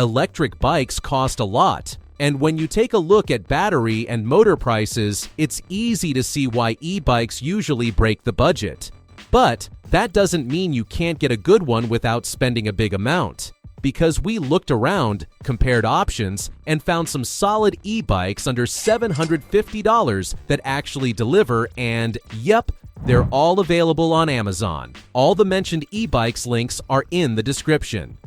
Electric bikes cost a lot, and when you take a look at battery and motor prices, it's easy to see why e-bikes usually break the budget. But that doesn't mean you can't get a good one without spending a big amount, because we looked around, compared options, and found some solid e-bikes under $750 that actually deliver, and yep, they're all available on Amazon. All the mentioned e-bikes links are in the description.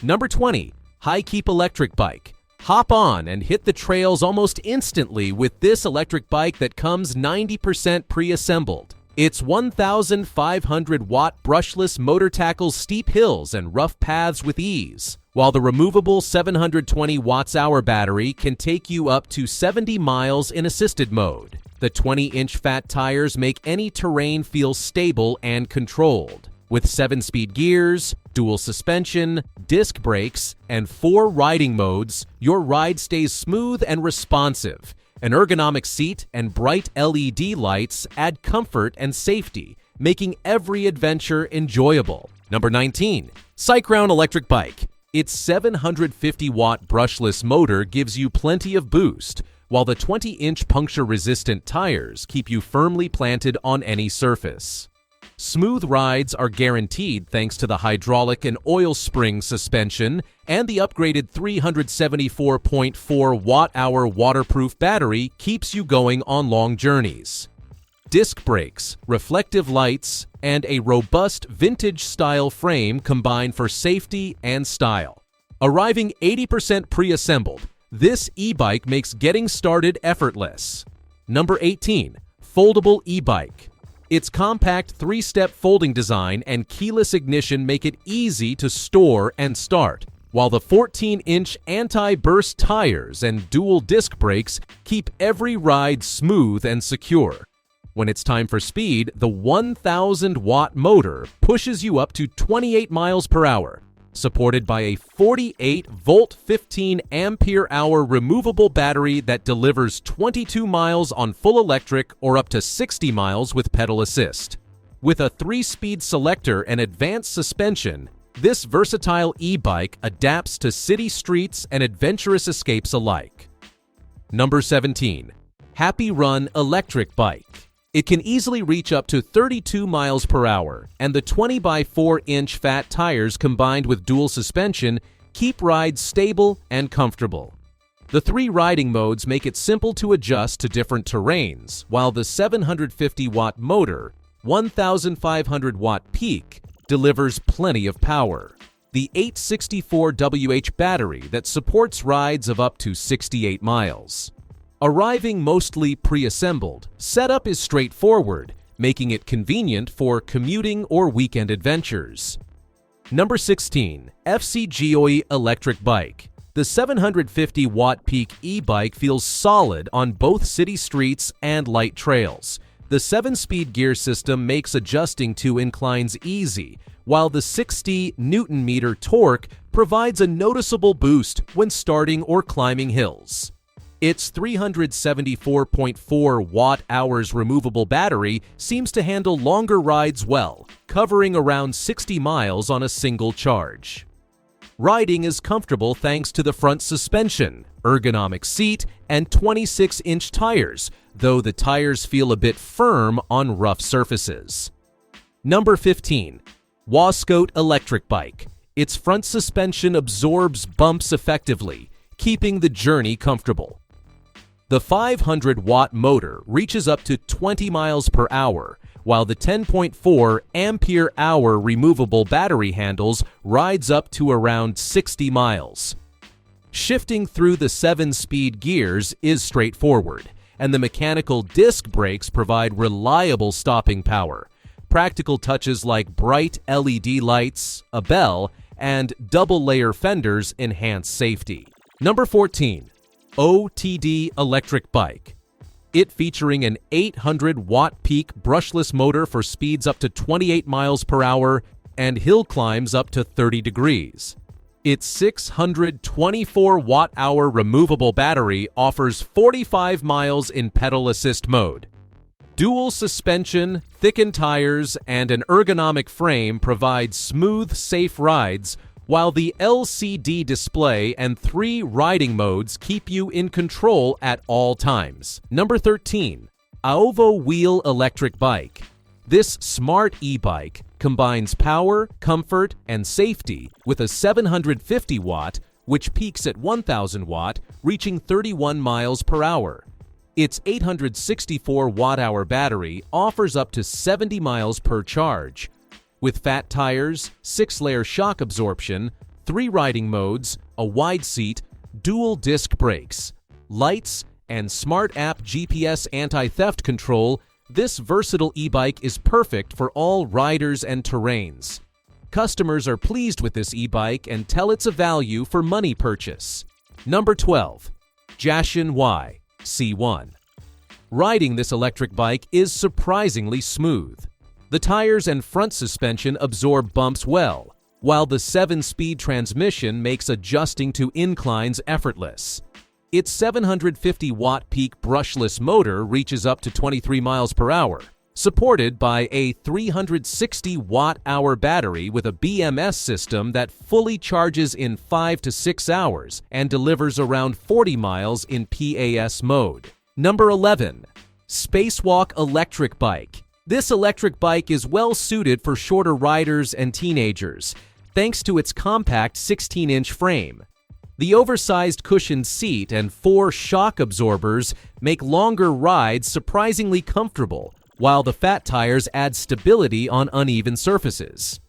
Number 20. HIkeep Electric Bike. Hop on and hit the trails almost instantly with this electric bike that comes 90% pre-assembled. Its 1,500-watt brushless motor tackles steep hills and rough paths with ease, while the removable 720 watts-hour battery can take you up to 70 miles in assisted mode. The 20-inch fat tires make any terrain feel stable and controlled. With 7-speed gears, dual suspension, disc brakes, and 4 riding modes, your ride stays smooth and responsive. An ergonomic seat and bright LED lights add comfort and safety, making every adventure enjoyable. Number 19. CYCROWN Electric Bike. Its 750-watt brushless motor gives you plenty of boost, while the 20-inch puncture-resistant tires keep you firmly planted on any surface. Smooth rides are guaranteed thanks to the hydraulic and oil spring suspension, and the upgraded 374.4 watt-hour waterproof battery keeps you going on long journeys. Disc brakes, reflective lights, and a robust vintage-style frame combine for safety and style. Arriving 80% pre-assembled, this e-bike makes getting started effortless. Number 18. Foldable Ebike. Its compact 3-step folding design and keyless ignition make it easy to store and start, while the 14-inch anti-burst tires and dual disc brakes keep every ride smooth and secure. When it's time for speed, the 1,000-watt motor pushes you up to 28 miles per hour, supported by a 48-volt 15-ampere-hour removable battery that delivers 22 miles on full electric or up to 60 miles with pedal assist. With a 3-speed selector and advanced suspension, this versatile e-bike adapts to city streets and adventurous escapes alike. Number 17. HAPPYRUN Electric Bike. It can easily reach up to 32 miles per hour, and the 20x4-inch fat tires combined with dual suspension keep rides stable and comfortable. The 3 riding modes make it simple to adjust to different terrains, while the 750-watt motor, 1,500-watt peak, delivers plenty of power. The 864Wh battery that supports rides of up to 68 miles. Arriving mostly pre-assembled, setup is straightforward, making it convenient for commuting or weekend adventures. Number 16. Fcgeoi Electric Bike. The 750-watt peak e-bike feels solid on both city streets and light trails. The 7-speed gear system makes adjusting to inclines easy, while the 60 Nm torque provides a noticeable boost when starting or climbing hills. Its 374.4 watt-hours removable battery seems to handle longer rides well, covering around 60 miles on a single charge. Riding is comfortable thanks to the front suspension, ergonomic seat, and 26-inch tires, though the tires feel a bit firm on rough surfaces. Number 15. Wawscote Electric Bike. Its front suspension absorbs bumps effectively, keeping the journey comfortable. The 500-watt motor reaches up to 20 miles per hour, while the 10.4 ampere-hour removable battery handles rides up to around 60 miles. Shifting through the 7-speed gears is straightforward, and the mechanical disc brakes provide reliable stopping power. Practical touches like bright LED lights, a bell, and double-layer fenders enhance safety. Number 14. OTD Electric Bike. It featuring an 800-watt peak brushless motor for speeds up to 28 miles per hour and hill climbs up to 30 degrees. Its 624 watt-hour removable battery offers 45 miles in pedal assist mode. Dual suspension, thickened tires, and an ergonomic frame provide smooth, safe rides, while the LCD display and 3 riding modes keep you in control at all times. Number 13. Aovowheel Electric Bike. This smart e-bike combines power, comfort, and safety with a 750 watt, which peaks at 1000 watt, reaching 31 miles per hour. Its 864 watt-hour battery offers up to 70 miles per charge. With fat tires, 6-layer shock absorption, 3 riding modes, a wide seat, dual disc brakes, lights, and smart app GPS anti-theft control, this versatile e-bike is perfect for all riders and terrains. Customers are pleased with this e-bike and tell it's a value for money purchase. Number 12. Jasion YC1. Riding this electric bike is surprisingly smooth. The tires and front suspension absorb bumps well, while the 7-speed transmission makes adjusting to inclines effortless. Its 750-watt peak brushless motor reaches up to 23 miles per hour, supported by a 360-watt-hour battery with a BMS system that fully charges in 5 to 6 hours and delivers around 40 miles in PAS mode. Number 11. Spacewalk Electric Bike. This electric bike is well suited for shorter riders and teenagers, thanks to its compact 16-inch frame. The oversized cushioned seat and 4 shock absorbers make longer rides surprisingly comfortable, while the fat tires add stability on uneven surfaces.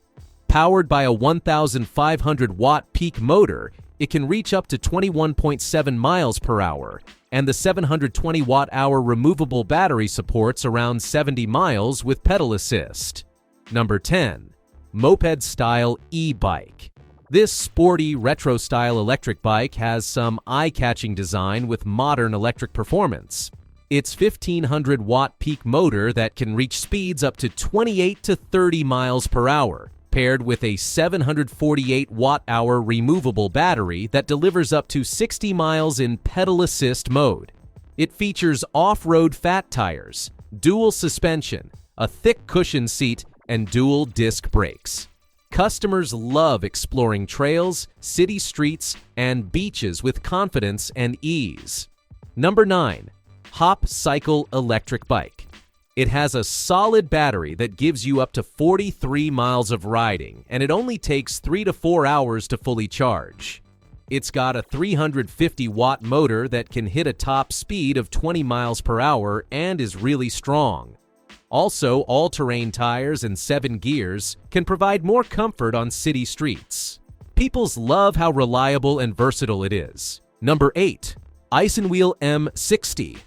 Powered by a 1,500-watt peak motor, it can reach up to 21.7 miles per hour, and the 720-watt-hour removable battery supports around 70 miles with pedal assist. Number 10. Moped Style E-Bike. This sporty, retro-style electric bike has some eye-catching design with modern electric performance. Its 1,500-watt peak motor that can reach speeds up to 28 to 30 miles per hour, paired with a 748-watt-hour removable battery that delivers up to 60 miles in pedal assist mode. It features off-road fat tires, dual suspension, a thick cushion seat, and dual disc brakes. Customers love exploring trails, city streets, and beaches with confidence and ease. Number 9. Hopcycle Electric Bike. It has a solid battery that gives you up to 43 miles of riding, and it only takes 3 to 4 hours to fully charge. It's got a 350-watt motor that can hit a top speed of 20 miles per hour and is really strong. Also, all-terrain tires and 7 gears can provide more comfort on city streets. Peoples love how reliable and versatile it is. Number 8. Isinwheel M60.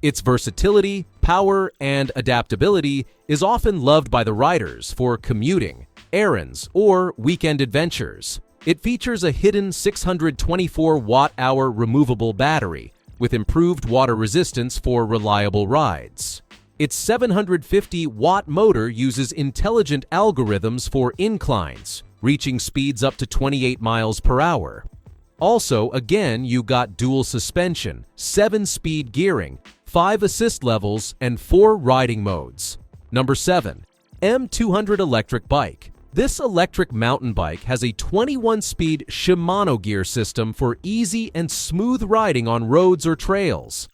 Its versatility, power, and adaptability is often loved by the riders for commuting, errands, or weekend adventures. It features a hidden 624-watt-hour removable battery with improved water resistance for reliable rides. Its 750-watt motor uses intelligent algorithms for inclines, reaching speeds up to 28 miles per hour. Also, again, you got dual suspension, 7-speed gearing, 5 assist levels, and 4 riding modes. Number 7. M200 Electric Bike. This electric mountain bike has a 21-speed Shimano gear system for easy and smooth riding on roads or trails.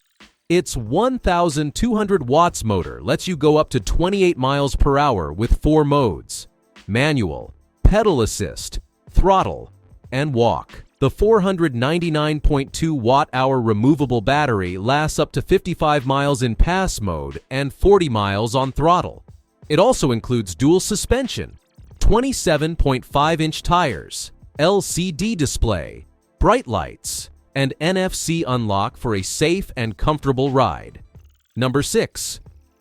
Its 1,200 watts motor lets you go up to 28 miles per hour with 4 modes: manual, pedal assist, throttle, and walk. The 499.2 watt-hour removable battery lasts up to 55 miles in pass mode and 40 miles on throttle. It also includes dual suspension, 27.5-inch tires, LCD display, bright lights, and NFC unlock for a safe and comfortable ride. Number 6.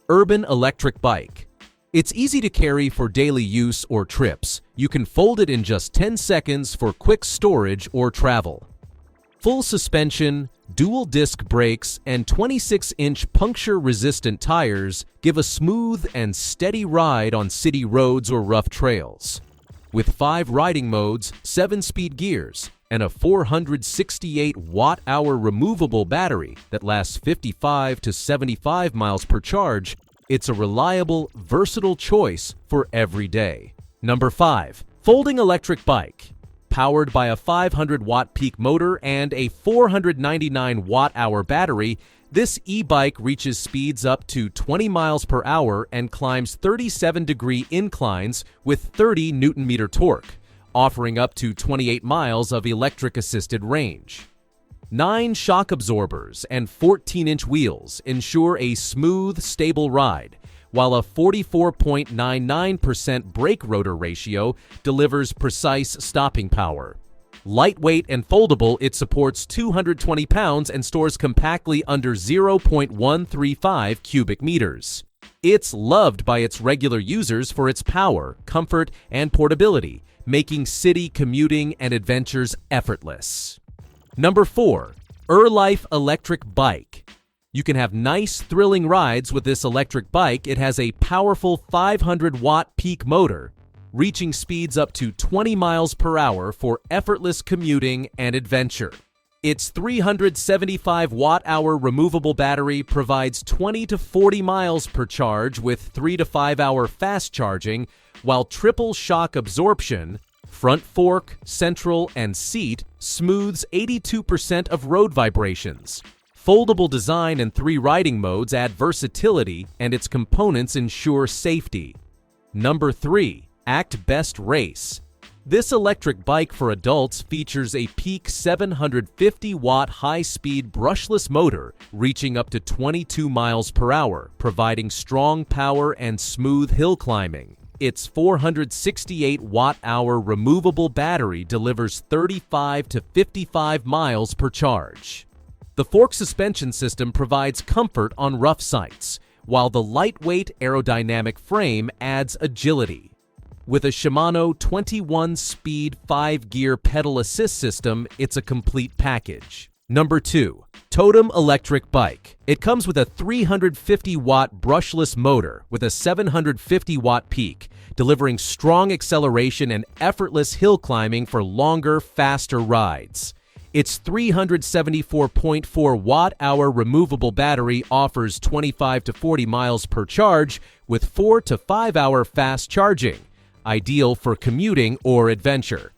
Urban Electric Bike. It's easy to carry for daily use or trips. You can fold it in just 10 seconds for quick storage or travel. Full suspension, dual disc brakes, and 26-inch puncture-resistant tires give a smooth and steady ride on city roads or rough trails. With 5 riding modes, 7 speed gears, and a 468 watt-hour removable battery that lasts 55 to 75 miles per charge, it's a reliable, versatile choice for every day. Number 5. Folding Electric Bike. Powered by a 500-watt peak motor and a 499 watt-hour battery, this e-bike reaches speeds up to 20 miles per hour and climbs 37-degree inclines with 30 Newton-meter torque, offering up to 28 miles of electric-assisted range. 9 shock absorbers and 14-inch wheels ensure a smooth, stable ride, while a 44.99% brake rotor ratio delivers precise stopping power. Lightweight and foldable, it supports 220 pounds and stores compactly under 0.135 cubic meters. It's loved by its regular users for its power, comfort, and portability, making city commuting and adventures effortless. Number 4. URLIFE Electric Bike. You can have nice, thrilling rides with this electric bike. It has a powerful 500-watt peak motor, reaching speeds up to 20 miles per hour for effortless commuting and adventure. Its 375 watt-hour removable battery provides 20 to 40 miles per charge with 3 to 5 hour fast charging, while triple shock absorption, front fork, central, and seat smooths 82% of road vibrations. Foldable design and 3 riding modes add versatility, and its components ensure safety. Number 3. ACTBEST Race. This electric bike for adults features a peak 750-watt high-speed brushless motor reaching up to 22 miles per hour, providing strong power and smooth hill climbing. Its 468 watt-hour removable battery delivers 35 to 55 miles per charge. The fork suspension system provides comfort on rough sites, while the lightweight aerodynamic frame adds agility. With a Shimano 21-speed 5-gear pedal assist system, it's a complete package. Number 2. Totem Electric Bike. It comes with a 350-watt brushless motor with a 750-watt peak, delivering strong acceleration and effortless hill climbing for longer, faster rides. Its 374.4 watt-hour removable battery offers 25 to 40 miles per charge with 4 to 5 hour fast charging, ideal for commuting or adventure.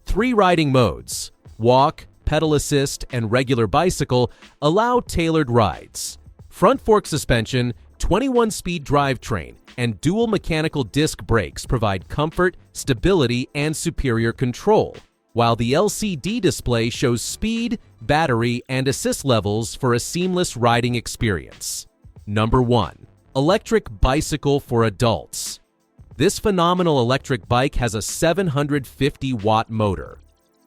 3 riding modes, walk, pedal assist, and regular bicycle, allow tailored rides. Front fork suspension, 21-speed drivetrain, and dual mechanical disc brakes provide comfort, stability, and superior control, while the LCD display shows speed, battery, and assist levels for a seamless riding experience. Number 1. Electric bicycle for adults. This phenomenal electric bike has a 750-watt motor,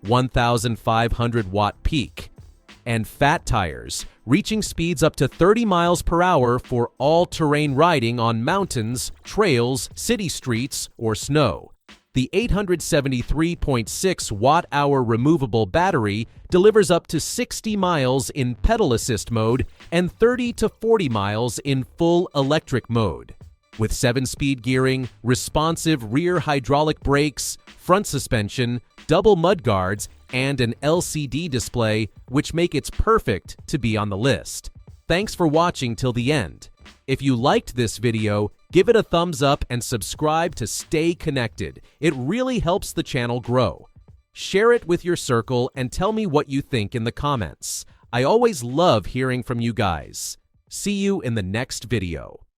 1,500-watt peak, and fat tires, reaching speeds up to 30 miles per hour for all-terrain riding on mountains, trails, city streets, or snow. The 873.6 watt-hour removable battery delivers up to 60 miles in pedal assist mode and 30 to 40 miles in full electric mode. With 7-speed gearing, responsive rear hydraulic brakes, front suspension, double mudguards, and an LCD display, which make it perfect to be on the list. Thanks for watching till the end. If you liked this video, give it a thumbs up and subscribe to stay connected. It really helps the channel grow. Share it with your circle and tell me what you think in the comments. I always love hearing from you guys. See you in the next video.